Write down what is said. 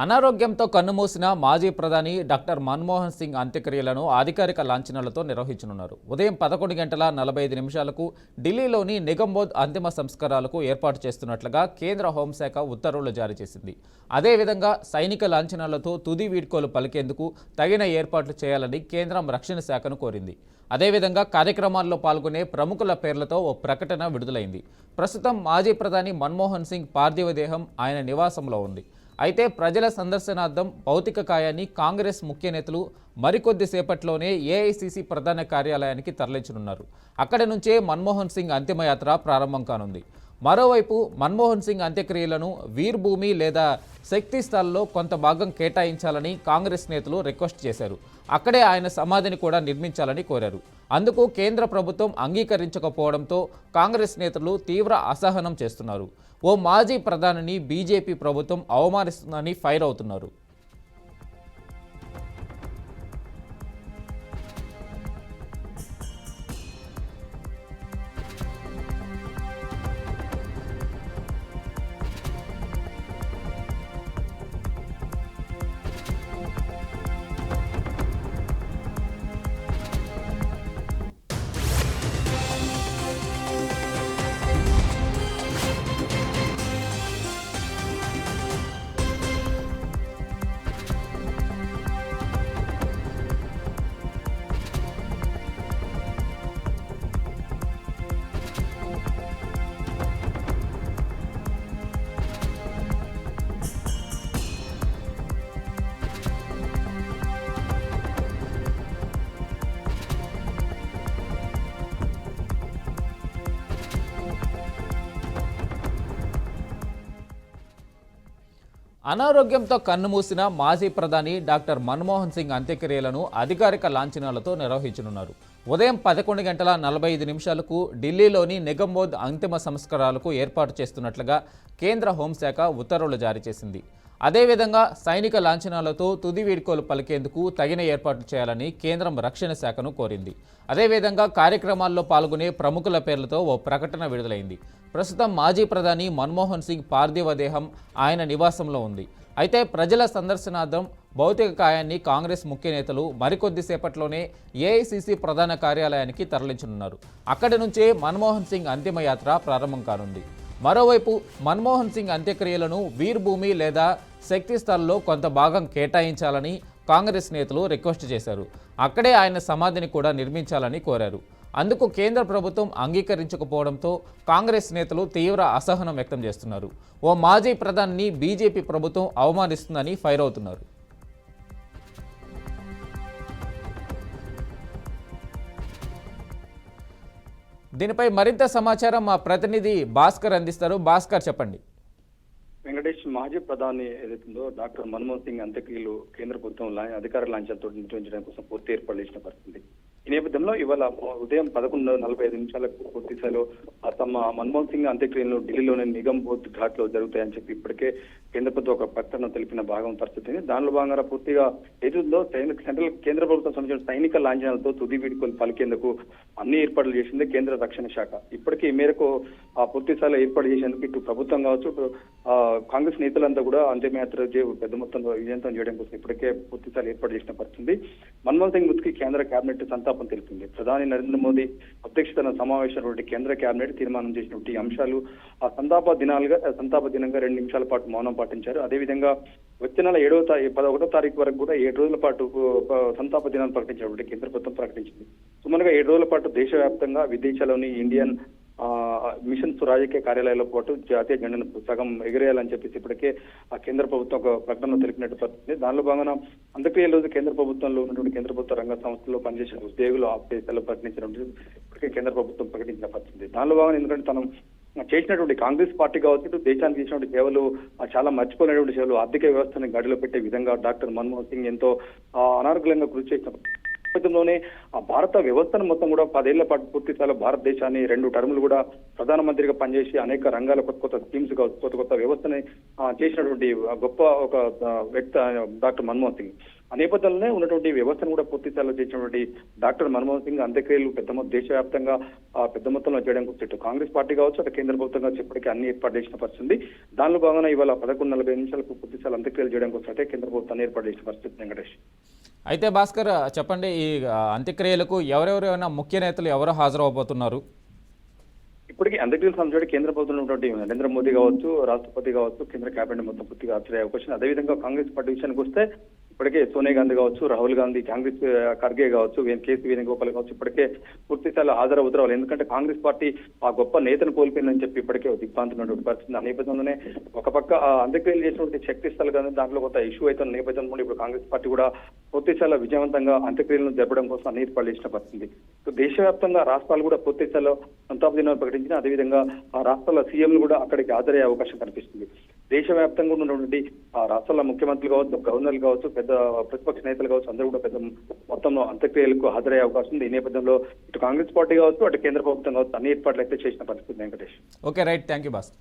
అనారోగ్యంతో కన్నుమూసిన మాజీ ప్రధాని డాక్టర్ మన్మోహన్ సింగ్ అంత్యక్రియలను అధికారిక లాంఛనాలతో నిర్వహించనున్నారు. ఉదయం 11:45 ఢిల్లీలోని నిగంబోధ్ అంతిమ సంస్కారాలకు ఏర్పాటు చేస్తున్నట్లుగా కేంద్ర హోంశాఖ ఉత్తర్వులు జారీ చేసింది. అదేవిధంగా సైనిక లాంఛనాలతో తుది వీడ్కోలు పలికేందుకు తగిన ఏర్పాట్లు చేయాలని కేంద్రం రక్షణ శాఖను కోరింది. అదేవిధంగా కార్యక్రమాల్లో పాల్గొనే ప్రముఖుల పేర్లతో ఓ ప్రకటన విడుదలైంది. ప్రస్తుతం మాజీ ప్రధాని మన్మోహన్ సింగ్ పార్థివ దేహం ఆయన నివాసంలో ఉంది. అయితే ప్రజల సందర్శనార్థం భౌతిక కాయాన్ని కాంగ్రెస్ ముఖ్య నేతలు మరికొద్ది సేపట్లోనే ఏఐసీసీ ప్రధాన కార్యాలయానికి తరలించనున్నారు. అక్కడి నుంచే మన్మోహన్ సింగ్ అంతిమయాత్ర ప్రారంభం కానుంది. మరోవైపు మన్మోహన్ సింగ్ అంత్యక్రియలను వీర్ భూమి లేదా శక్తి స్థల్లో కొంత భాగం కేటాయించాలని కాంగ్రెస్ నేతలు రిక్వెస్ట్ చేశారు. అక్కడే ఆయన సమాధిని కూడా నిర్మించాలని కోరారు. అందుకు కేంద్ర ప్రభుత్వం అంగీకరించకపోవడంతో కాంగ్రెస్ నేతలు తీవ్ర అసహనం చేస్తున్నారు. ఓ మాజీ ప్రధానిని బీజేపీ ప్రభుత్వం అవమానిస్తుందని ఫైర్ అవుతున్నారు. అనారోగ్యంతో కన్నుమూసిన మాజీ ప్రధాని డాక్టర్ మన్మోహన్ సింగ్ అంత్యక్రియలను అధికారిక లాంఛనాలతో నిర్వహించనున్నారు. ఉదయం 11:45 ఢిల్లీలోని నిగంబోధ్ అంతిమ సంస్కారాలకు ఏర్పాటు చేస్తున్నట్లుగా కేంద్ర హోంశాఖ ఉత్తర్వులు జారీ చేసింది. అదేవిధంగా సైనిక లాంఛనాలతో తుది వీడ్కోలు పలికేందుకు తగిన ఏర్పాట్లు చేయాలని కేంద్రం రక్షణ శాఖను కోరింది. అదేవిధంగా కార్యక్రమాల్లో పాల్గొనే ప్రముఖుల పేర్లతో ఓ ప్రకటన విడుదలైంది. ప్రస్తుతం మాజీ ప్రధాని మన్మోహన్ సింగ్ పార్థివ దేహం ఆయన నివాసంలో ఉంది. అయితే ప్రజల సందర్శనార్థం భౌతిక కాయాన్ని కాంగ్రెస్ ముఖ్య నేతలు మరికొద్ది సేపట్లోనే ఏఐసీసీ ప్రధాన కార్యాలయానికి తరలించనున్నారు. అక్కడి నుంచే మన్మోహన్ సింగ్ అంతిమయాత్ర ప్రారంభం కానుంది. మరోవైపు మన్మోహన్ సింగ్ అంత్యక్రియలను వీర్ భూమి లేదా శక్తి స్థల్లో కొంత భాగం కేటాయించాలని కాంగ్రెస్ నేతలు రిక్వెస్ట్ చేశారు. అక్కడే ఆయన సమాధిని కూడా నిర్మించాలని కోరారు. అందుకు కేంద్ర ప్రభుత్వం అంగీకరించకపోవడంతో కాంగ్రెస్ నేతలు తీవ్ర అసహనం వ్యక్తం చేస్తున్నారు. ఓ మాజీ ప్రధానిని బీజేపీ ప్రభుత్వం అవమానిస్తుందని ఫైర్ అవుతున్నారు. దీనిపై మరింత సమాచారం మా ప్రతినిధి భాస్కర్ అందిస్తారు. భాస్కర్, చెప్పండి. వెంకటేష్, మాజీ ప్రధాని ఏదైతుందో డాక్టర్ మన్మోహన్ సింగ్ అంత్యక్రియలు కేంద్ర ప్రభుత్వం అధికార లాంఛనాలతో నిర్వహించడం కోసం పూర్తి ఏర్పాట్లు చేసిన పరిస్థితి. ఈ నేపథ్యంలో ఇవాళ ఉదయం 11:45 పూర్తి స్థాయిలో తమ మన్మోహన్ సింగ్ అంత్యక్రియలు ఢిల్లీలోని నిగంబోధ్ ఘాట్ లో జరుగుతాయని చెప్పి ఇప్పటికే కేంద్ర ప్రభుత్వం ఒక ప్రకటన తెలిపిన భాగం పరిస్థితి. దానిలో భాగంగా పూర్తిగా ఏదైతుందో సెంట్రల్ కేంద్ర ప్రభుత్వం సంబంధించిన సైనిక లాంఛనాలతో తుది వీడ్కోలు పలికేందుకు అన్ని ఏర్పాట్లు చేసింది కేంద్ర రక్షణ శాఖ. ఇప్పటికీ ఈ మేరకు పూర్తి స్థాయిలో ఏర్పాటు చేసేందుకు ఇటు ప్రభుత్వం కావచ్చు, కాంగ్రెస్ నేతలంతా కూడా అంతిమయాత్ర పెద్ద మొత్తంలో విజయవంతం చేయడం కోసం ఇప్పటికే పూర్తి స్థాయిలో ఏర్పాటు చేసిన పరిస్థితి. మన్మోహన్ సింగ్ మృతికి కేంద్ర కేబినెట్ సంతాపం తెలిపింది. ప్రధాని నరేంద్ర మోదీ అధ్యక్షతన సమావేశమైనటువంటి కేంద్ర కేబినెట్ తీర్మానం చేసినటువంటి అంశాలు ఆ సంతాప దినంగా 2 నిమిషాల పాటు మౌనం పాటించారు. అదేవిధంగా వచ్చే నెల 11వ తారీఖు వరకు కూడా 7 రోజుల పాటు సంతాప దినాన్ని ప్రకటించినటువంటి కేంద్ర ప్రభుత్వం ప్రకటించింది. సుమారుగా 7 రోజుల పాటు దేశవ్యాప్తంగా విదేశాల్లోని ఇండియన్ మిషన్ రాజకీయ కార్యాలయాల పాటు జాతీయ జెండాను సగం ఎగిరేయాలని చెప్పేసి ఇప్పటికే ఆ కేంద్ర ప్రభుత్వం ఒక ప్రకటన తెలిపినట్టు పరిస్థితి. దానిలో భాగంగా అంత్యక్రియల రోజు కేంద్ర ప్రభుత్వంలో ఉన్నటువంటి కేంద్ర ప్రభుత్వ రంగ సంస్థల్లో పనిచేసిన ఉద్యోగులు ఆప్తేశాలు ప్రకటించినటువంటి ఇప్పటికే కేంద్ర ప్రభుత్వం ప్రకటించిన పరిస్థితి. దానిలో భాగంగా ఎందుకంటే తను చేసినటువంటి కాంగ్రెస్ పార్టీ కావచ్చు, దేశానికి చేసినటువంటి సేవలు చాలా మర్చిపోయినటువంటి సేవలు, ఆర్థిక వ్యవస్థని గడిలో పెట్టే విధంగా డాక్టర్ మన్మోహన్ సింగ్ ఎంతో అనారోగ్యంగా కృషి చేసిన నేపథ్యంలోనే ఆ భారత వ్యవస్థను మొత్తం కూడా 10 ఏళ్ల పాటు పూర్తి స్థాయిలో భారతదేశాన్ని 2 టర్ములు కూడా ప్రధానమంత్రిగా పనిచేసి అనేక రంగాల కొత్త స్కీమ్స్ కొత్త వ్యవస్థని చేసినటువంటి గొప్ప ఒక వ్యక్తి డాక్టర్ మన్మోహన్ సింగ్. ఆ నేపథ్యంలోనే ఉన్నటువంటి వ్యవస్థను కూడా పూర్తి స్థాయిలో చేసినటువంటి డాక్టర్ మన్మోహన్ సింగ్ అంత్యక్రియలు దేశవ్యాప్తంగా పెద్ద మొత్తంలో చేయడం కోసం ఇటు కాంగ్రెస్ పార్టీ కావచ్చు అటు కేంద్ర ప్రభుత్వంగా ఇప్పటికీ అన్ని ఏర్పాటు చేసిన పరిస్థితి ఉంది. దానిలో భాగంగా ఇవాళ 11:45 పూర్తి స్థాయిలో అంత్యక్రియలు చేయడం కోసం అయితే కేంద్ర ప్రభుత్వాన్ని ఏర్పాటు చేసిన పరిస్థితి వెంకటేష్. అయితే భాస్కర్ చెప్పండి, ఈ అంత్యక్రియలకు ఎవరెవరైనా ముఖ్య నేతలు ఎవరు హాజరవబోతున్నారు? ఇప్పటికీ అంత్యక్రియలు సంబంధించి కేంద్ర ప్రభుత్వంలో ఉన్నటువంటి నరేంద్ర మోదీ కావచ్చు, రాష్ట్రపతి కావచ్చు, కేంద్ర కేబినెట్ మొత్తం పూర్తిగా హాజరయ్యే అవకాశం. అదేవిధంగా కాంగ్రెస్ పార్టీ విషయానికి వస్తే ఇప్పటికే సోనియా గాంధీ కావచ్చు, రాహుల్ గాంధీ, కాంగ్రెస్ ఖర్గే కావచ్చు, కేసీ వేణుగోపాల్ కావచ్చు ఇప్పటికే పూర్తి స్థాయిలో హాజరవుతారు. ఎందుకంటే కాంగ్రెస్ పార్టీ ఆ గొప్ప నేతను కోల్పోయిందని చెప్పి ఇప్పటికే దిగ్భ్రాంతున్నటువంటి పరిస్థితి. ఆ నేపథ్యంలోనే ఒక పక్క అంత్యక్రియలు చేసినటువంటి శక్తి స్థలు కానీ దాంట్లో కొంత ఇష్యూ అవుతున్న నేపథ్యంలో ఇప్పుడు కాంగ్రెస్ పార్టీ కూడా పూర్తి స్థాయిలో విజయవంతంగా అంత్యక్రియలను జరపడం కోసం అన్ని ఏర్పాట్లు చేసిన పరిస్థితి. దేశవ్యాప్తంగా రాష్ట్రాలు కూడా పూర్తి స్థాయిలో సంతాప దినాలు ప్రకటించిన, అదేవిధంగా ఆ రాష్ట్రాల సీఎంలు కూడా అక్కడికి హాజరయ్యే అవకాశం కనిపిస్తుంది. దేశవ్యాప్తంగా ఉన్నటువంటి ఆ రాష్ట్రాల ముఖ్యమంత్రులు కావచ్చు, గవర్నర్లు కావచ్చు, పెద్ద ప్రతిపక్ష నేతలు కావచ్చు, అందరూ కూడా పెద్ద మొత్తంలో అంత్యక్రియలకు హాజరయ్యే అవకాశం ఉంది. ఈ నేపథ్యంలో ఇటు కాంగ్రెస్ పార్టీ కావచ్చు, అటు కేంద్ర ప్రభుత్వం కావచ్చు అన్ని ఏర్పాట్లు అయితే చేసిన పరిస్థితి Venkatesh. Okay, right, thank you Bhaskar.